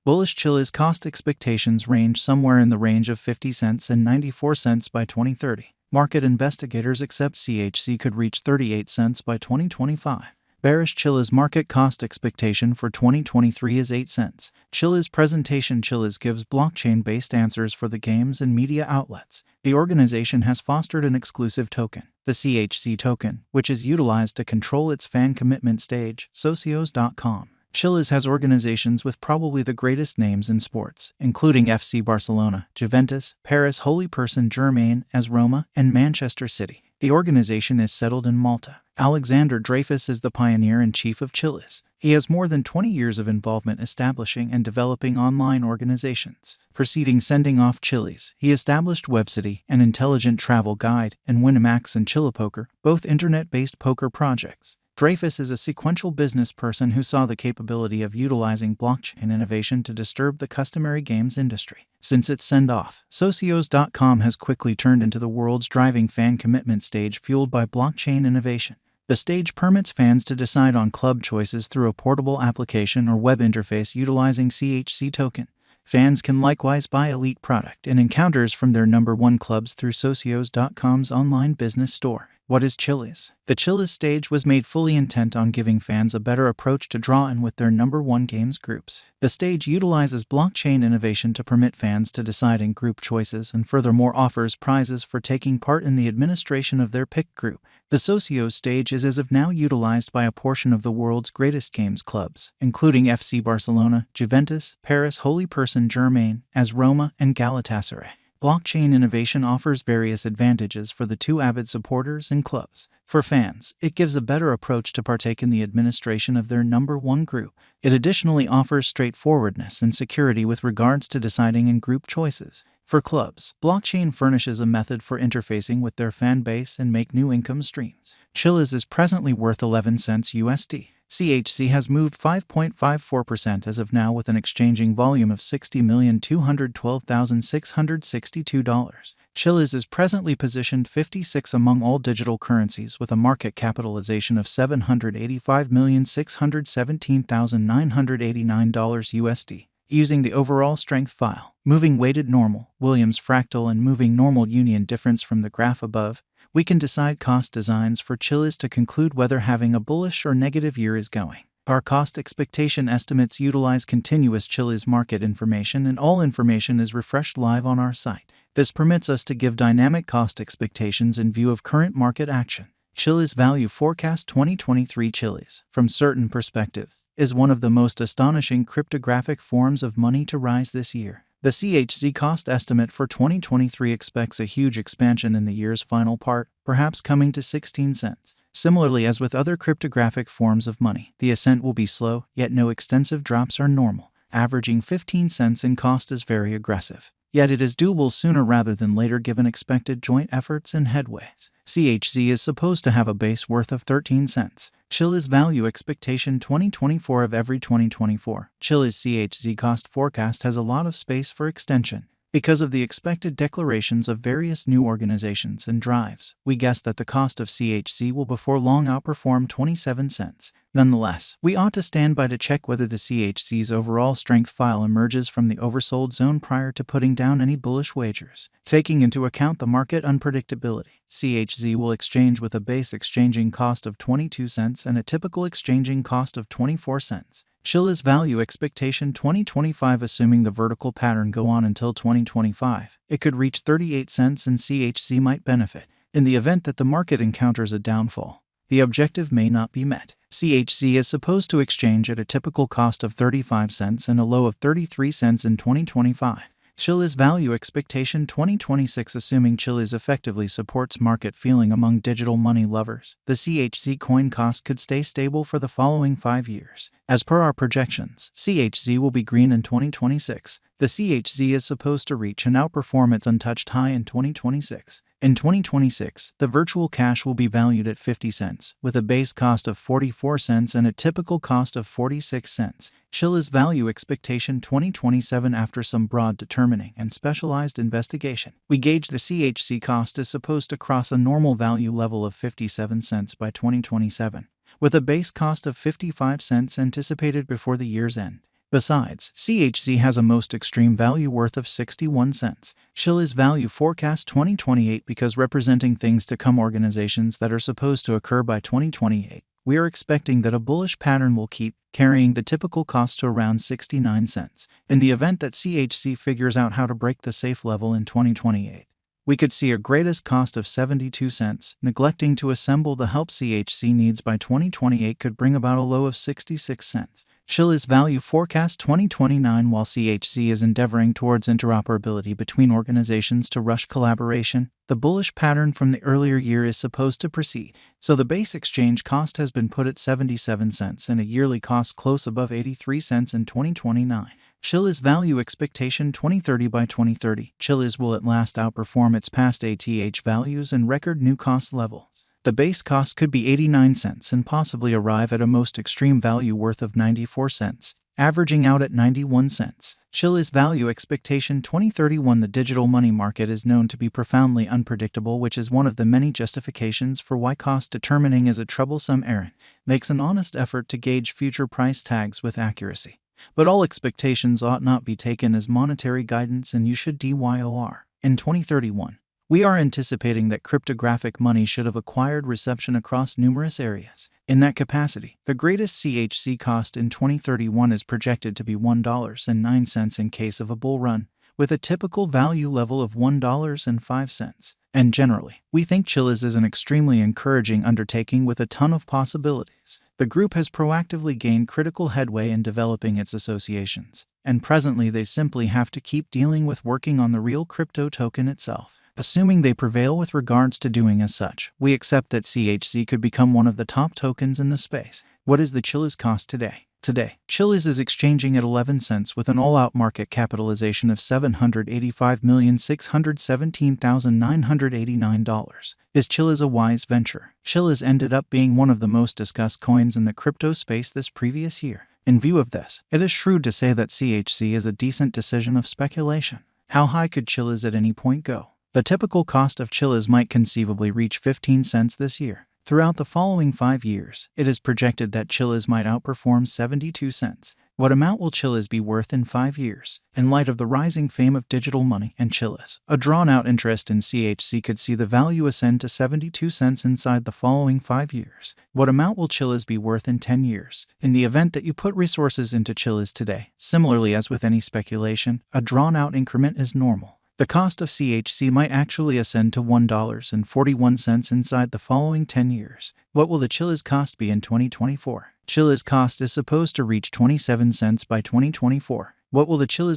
Bullish Chiliz cost expectations range somewhere in the range of 50 cents and 94 cents by 2030. Market investigators accept CHZ could reach 38 cents by 2025. Bearish Chiliz market cost expectation for 2023 is 8 cents. Chiliz presentation. Chiliz gives blockchain-based answers for the games and media outlets. The organization has fostered an exclusive token, the CHZ token, which is utilized to control its fan commitment stage, socios.com. Chiliz has organizations with probably the greatest names in sports, including FC Barcelona, Juventus, Paris Holy Person Germain, AS Roma, and Manchester City. The organization is settled in Malta. Alexander Dreyfus is the pioneer and chief of Chiliz. He has more than 20 years of involvement establishing and developing online organizations. Preceding sending off Chiliz, he established WebCity, an intelligent travel guide, and Winamax and Chillapoker, both internet-based poker projects. Dreyfus is a sequential business person who saw the capability of utilizing blockchain innovation to disturb the customary games industry. Since its send-off, socios.com has quickly turned into the world's driving fan commitment stage fueled by blockchain innovation. The stage permits fans to decide on club choices through a portable application or web interface utilizing CHZ token. Fans can likewise buy elite product and encounters from their #1 clubs through socios.com's online business store. What is Chiliz? The Chiliz stage was made fully intent on giving fans a better approach to draw in with their #1 games groups. The stage utilizes blockchain innovation to permit fans to decide in group choices and furthermore offers prizes for taking part in the administration of their pick group. The Socios stage is as of now utilized by a portion of the world's greatest games clubs, including FC Barcelona, Juventus, Paris Holy Person Germain, AS Roma, and Galatasaray. Blockchain innovation offers various advantages for the two avid supporters and clubs. For fans, it gives a better approach to partake in the administration of their #1 group. It additionally offers straightforwardness and security with regards to deciding in group choices. For clubs, blockchain furnishes a method for interfacing with their fan base and make new income streams. Chiliz is presently worth 11 cents USD. CHZ has moved 5.54% as of now with an exchanging volume of $60,212,662. Chiliz is presently positioned 56 among all digital currencies with a market capitalization of $785,617,989 USD. Using the overall strength file, moving weighted normal, Williams fractal and moving normal union difference from the graph above, we can decide cost designs for Chiliz to conclude whether having a bullish or negative year is going. Our cost expectation estimates utilize continuous Chiliz market information, and all information is refreshed live on our site. This permits us to give dynamic cost expectations in view of current market action. Chiliz Value Forecast 2023. Chiliz, from certain perspectives, is one of the most astonishing cryptographic forms of money to rise this year. The CHZ cost estimate for 2023 expects a huge expansion in the year's final part, perhaps coming to 16 cents. Similarly, as with other cryptographic forms of money, the ascent will be slow, yet no extensive drops are normal. Averaging 15 cents in cost is very aggressive. Yet it is doable sooner rather than later given expected joint efforts and headways. CHZ is supposed to have a base worth of 13 cents. Chiliz Value Expectation 2024 of every 2024. Chiliz CHZ cost forecast has a lot of space for extension. Because of the expected declarations of various new organizations and drives, we guess that the cost of CHZ will before long outperform 27 cents. Nonetheless, we ought to stand by to check whether the CHZ's overall strength file emerges from the oversold zone prior to putting down any bullish wagers. Taking into account the market unpredictability, CHZ will exchange with a base exchanging cost of 22 cents and a typical exchanging cost of 24 cents. Chiliz Value Expectation 2025. Assuming the vertical pattern go on until 2025, it could reach 38 cents and CHZ might benefit. In the event that the market encounters a downfall, the objective may not be met. CHZ is supposed to exchange at a typical cost of 35 cents and a low of 33 cents in 2025. Chiliz Value Expectation 2026. Assuming Chiliz effectively supports market feeling among digital money lovers, the CHZ coin cost could stay stable for the following 5 years. As per our projections, CHZ will be green in 2026. The CHZ is supposed to reach and outperform its untouched high in 2026. In 2026, the virtual cash will be valued at 50 cents, with a base cost of 44 cents and a typical cost of 46 cents. Chiliz Value Expectation 2027. After some broad determining and specialized investigation, we gauge the CHZ cost is supposed to cross a normal value level of 57 cents by 2027, with a base cost of 55 cents anticipated before the year's end. Besides, CHZ has a most extreme value worth of 61 cents. Chiliz value forecast 2028 because representing things to come organizations that are supposed to occur by 2028. We are expecting that a bullish pattern will keep carrying the typical cost to around 69 cents. In the event that CHZ figures out how to break the safe level in 2028, we could see a greatest cost of 72 cents. Neglecting to assemble the help CHZ needs by 2028 could bring about a low of 66 cents. Chiliz value forecast 2029. While CHZ is endeavoring towards interoperability between organizations to rush collaboration, the bullish pattern from the earlier year is supposed to proceed. So the base exchange cost has been put at 77 cents and a yearly cost close above 83 cents in 2029. Chiliz value expectation 2030. By 2030, Chiliz will at last outperform its past ATH values and record new cost levels. The base cost could be 89 cents and possibly arrive at a most extreme value worth of 94 cents, averaging out at 91 cents. Chiliz value expectation 2031. The digital money market is known to be profoundly unpredictable, which is one of the many justifications for why cost determining is a troublesome errand. Makes an honest effort to gauge future price tags with accuracy. But all expectations ought not be taken as monetary guidance, and you should DYOR. In 2031, we are anticipating that cryptographic money should have acquired reception across numerous areas. In that capacity, the greatest CHZ cost in 2031 is projected to be $1.09 in case of a bull run, with a typical value level of $1.05. And generally, we think Chiliz is an extremely encouraging undertaking with a ton of possibilities. The group has proactively gained critical headway in developing its associations, and presently they simply have to keep dealing with working on the real crypto token itself. Assuming they prevail with regards to doing as such, we accept that CHZ could become one of the top tokens in the space. What is the Chiliz cost today? Today, Chiliz is exchanging at 11 cents with an all-out market capitalization of $785,617,989. Is Chiliz a wise venture? Chiliz ended up being one of the most discussed coins in the crypto space this previous year. In view of this, it is shrewd to say that CHZ is a decent decision of speculation. How high could Chiliz at any point go? The typical cost of Chiliz might conceivably reach 15 cents this year. Throughout the following 5 years, it is projected that Chiliz might outperform 72 cents. What amount will Chiliz be worth in 5 years? In light of the rising fame of digital money and Chiliz, a drawn-out interest in CHZ could see the value ascend to 72 cents inside the following 5 years. What amount will Chiliz be worth in 10 years? In the event that you put resources into Chiliz today, similarly as with any speculation, a drawn-out increment is normal. The cost of CHZ might actually ascend to $1.41 inside the following 10 years. What will the Chiliz cost be in 2024? Chiliz cost is supposed to reach 27 cents by 2024. What will the Chiliz